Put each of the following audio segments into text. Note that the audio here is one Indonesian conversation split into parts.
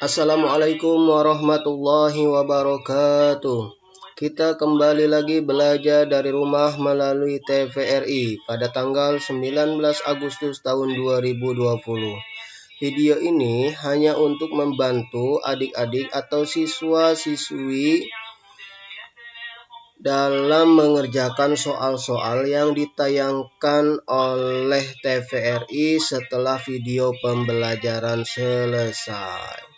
Assalamualaikum warahmatullahi wabarakatuh. Kita kembali lagi belajar dari rumah melalui TVRI pada tanggal 19 Agustus tahun 2020. Video ini hanya untuk membantu adik-adik atau siswa-siswi dalam mengerjakan soal-soal yang ditayangkan oleh TVRI setelah video pembelajaran selesai.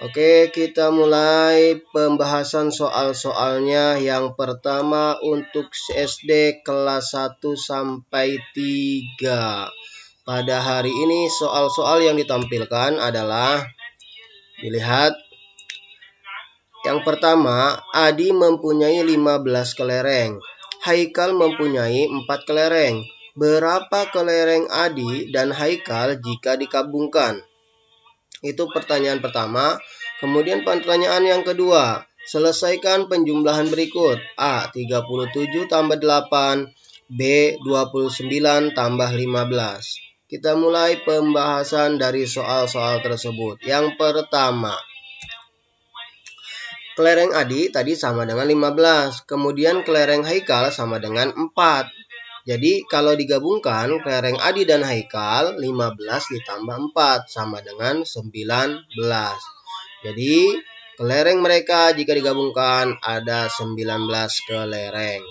Oke, kita mulai pembahasan soal-soalnya. Yang pertama untuk SD kelas 1 sampai 3. Pada hari ini soal-soal yang ditampilkan adalah, dilihat. Yang pertama, Adi mempunyai 15 kelereng. Haikal mempunyai 4 kelereng. Berapa kelereng Adi dan Haikal jika dikabungkan? Itu pertanyaan pertama. Kemudian pertanyaan yang kedua, selesaikan penjumlahan berikut. A. 37 tambah 8, B. 29 tambah 15. Kita mulai pembahasan dari soal-soal tersebut. Yang pertama, kelereng Adi tadi sama dengan 15. Kemudian kelereng Haikal sama dengan 4. Jadi kalau digabungkan kelereng Adi dan Haikal 15 ditambah 4 sama dengan 19. Jadi kelereng mereka jika digabungkan ada 19 kelereng.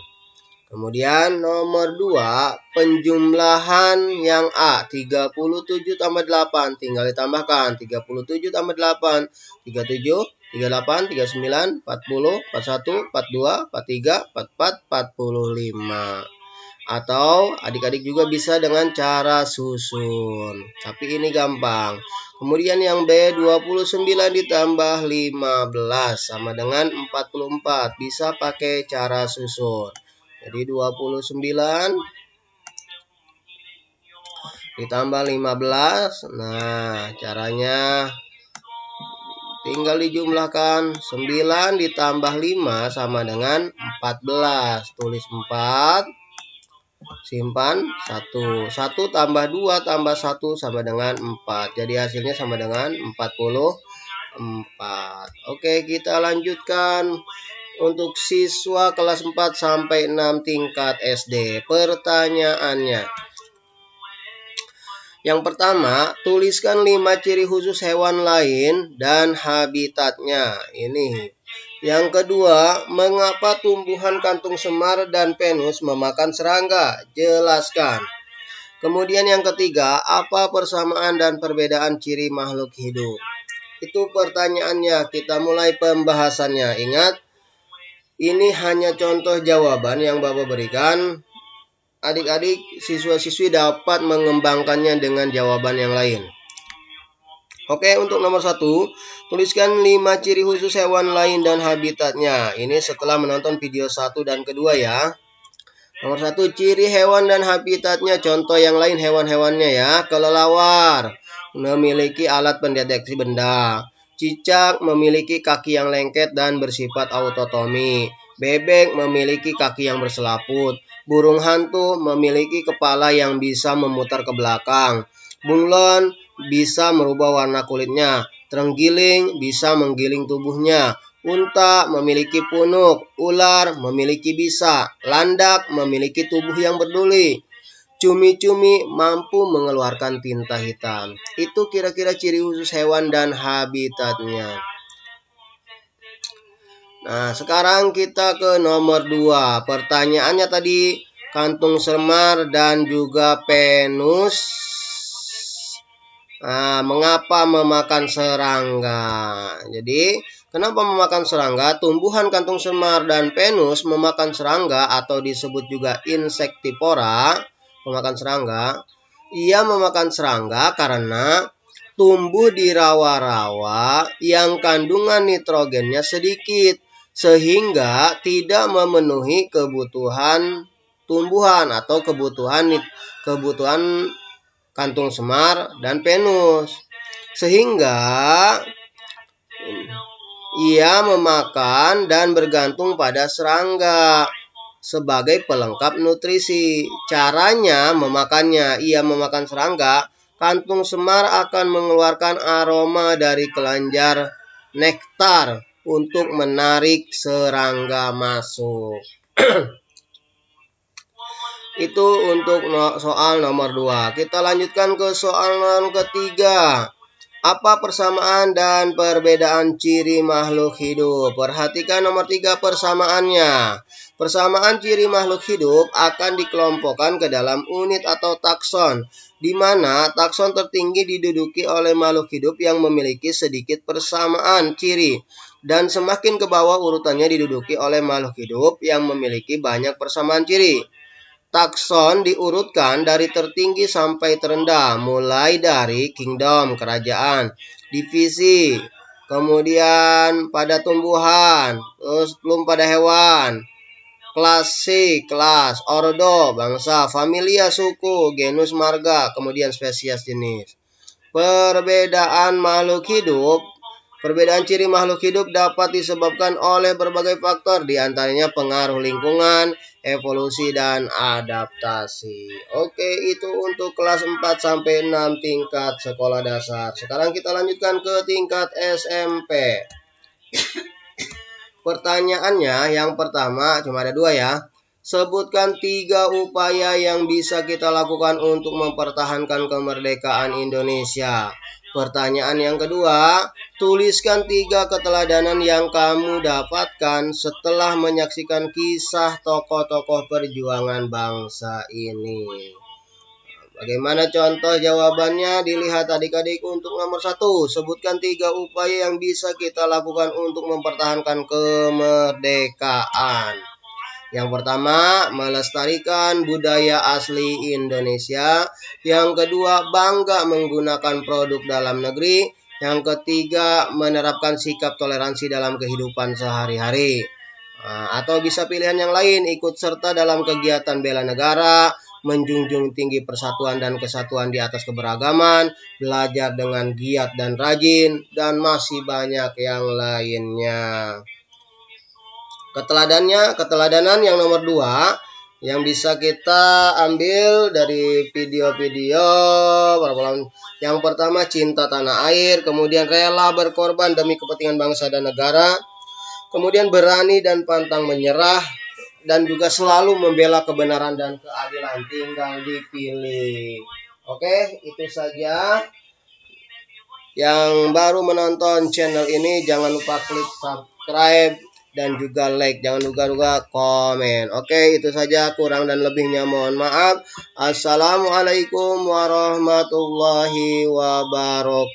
Kemudian nomor 2, penjumlahan yang A, 37 tambah 8, tinggal ditambahkan 37 tambah 8, 37, 38, 39, 40, 41, 42, 43, 44, 45. Atau adik-adik juga bisa dengan cara susun, tapi ini gampang. Kemudian yang B, 29 ditambah 15 sama dengan 44, bisa pakai cara susun. Jadi 29 ditambah 15. Nah, caranya tinggal dijumlahkan. 9 ditambah 5 sama dengan 14. Tulis 4, simpan 1. 1 tambah 2 tambah 1 sama dengan 4. Jadi hasilnya sama dengan 44. Oke, kita lanjutkan untuk siswa kelas 4 sampai 6 tingkat SD. Pertanyaannya, yang pertama, tuliskan 5 ciri khusus hewan lain dan habitatnya. Ini. Yang kedua, mengapa tumbuhan kantung semar dan penus memakan serangga? Jelaskan. Kemudian yang ketiga, apa persamaan dan perbedaan ciri makhluk hidup? Itu pertanyaannya. Kita mulai pembahasannya. Ingat, ini hanya contoh jawaban yang Bapak berikan. Adik-adik, siswa-siswi dapat mengembangkannya dengan jawaban yang lain. Oke, untuk nomor 1, tuliskan 5 ciri khusus hewan lain dan habitatnya. Ini setelah menonton video 1 dan kedua ya. Nomor 1, ciri hewan dan habitatnya. Contoh yang lain hewan-hewannya ya. Kelelawar memiliki alat pendeteksi benda. Cicak memiliki kaki yang lengket dan bersifat autotomi. Bebek memiliki kaki yang berselaput. Burung hantu memiliki kepala yang bisa memutar ke belakang. Bunglon bisa merubah warna kulitnya. Terenggiling bisa menggiling tubuhnya. Unta memiliki punuk. Ular memiliki bisa. Landak memiliki tubuh yang berduri. Cumi-cumi mampu mengeluarkan tinta hitam. Itu kira-kira ciri khusus hewan dan habitatnya. Nah, sekarang kita ke nomor 2. Pertanyaannya tadi, kantung semar dan juga penus. Nah, mengapa memakan serangga? Jadi, kenapa memakan serangga? Tumbuhan kantung semar dan penus memakan serangga atau disebut juga insektivora, memakan serangga. Ia memakan serangga karena tumbuh di rawa-rawa yang kandungan nitrogennya sedikit, sehingga tidak memenuhi kebutuhan tumbuhan atau kebutuhan kantung semar dan penus. Sehingga ia memakan dan bergantung pada serangga sebagai pelengkap nutrisi. Caranya memakannya, ia memakan serangga kantung semar akan mengeluarkan aroma dari kelenjar nektar untuk menarik serangga masuk. Itu untuk soal nomor 2. Kita lanjutkan ke soal nomor ketiga. Apa persamaan dan perbedaan ciri makhluk hidup? Perhatikan nomor 3 persamaannya. Persamaan ciri makhluk hidup akan dikelompokkan ke dalam unit atau takson, di mana takson tertinggi diduduki oleh makhluk hidup yang memiliki sedikit persamaan ciri, dan semakin ke bawah urutannya diduduki oleh makhluk hidup yang memiliki banyak persamaan ciri. Takson diurutkan dari tertinggi sampai terendah, mulai dari kingdom, kerajaan, divisi, kemudian pada tumbuhan, terus belum pada hewan, klasi, kelas, ordo, bangsa, familia, suku, genus, marga, kemudian spesies, jenis. Perbedaan ciri makhluk hidup dapat disebabkan oleh berbagai faktor, diantaranya pengaruh lingkungan, evolusi, dan adaptasi. Oke, itu untuk kelas 4-6 tingkat sekolah dasar. Sekarang kita lanjutkan ke tingkat SMP. Pertanyaannya yang pertama, cuma ada 2 ya. Sebutkan 3 upaya yang bisa kita lakukan untuk mempertahankan kemerdekaan Indonesia. Pertanyaan yang kedua, tuliskan 3 keteladanan yang kamu dapatkan setelah menyaksikan kisah tokoh-tokoh perjuangan bangsa ini. Bagaimana contoh jawabannya? Dilihat adik-adik untuk nomor 1. Sebutkan 3 upaya yang bisa kita lakukan untuk mempertahankan kemerdekaan. Yang pertama, melestarikan budaya asli Indonesia. Yang kedua, bangga menggunakan produk dalam negeri. Yang ketiga, menerapkan sikap toleransi dalam kehidupan sehari-hari. Atau bisa pilihan yang lain, ikut serta dalam kegiatan bela negara, menjunjung tinggi persatuan dan kesatuan di atas keberagaman, belajar dengan giat dan rajin, dan masih banyak yang lainnya. Keteladanan yang nomor 2 yang bisa kita ambil dari video-video. Yang pertama, cinta tanah air, kemudian rela berkorban demi kepentingan bangsa dan negara, kemudian berani dan pantang menyerah, dan juga selalu membela kebenaran dan keadilan. Tinggal dipilih. Oke, itu saja. Yang baru menonton channel ini jangan lupa klik subscribe dan juga like, jangan lupa komen. Oke, itu saja, kurang dan lebihnya mohon maaf. Assalamualaikum warahmatullahi wabarakatuh.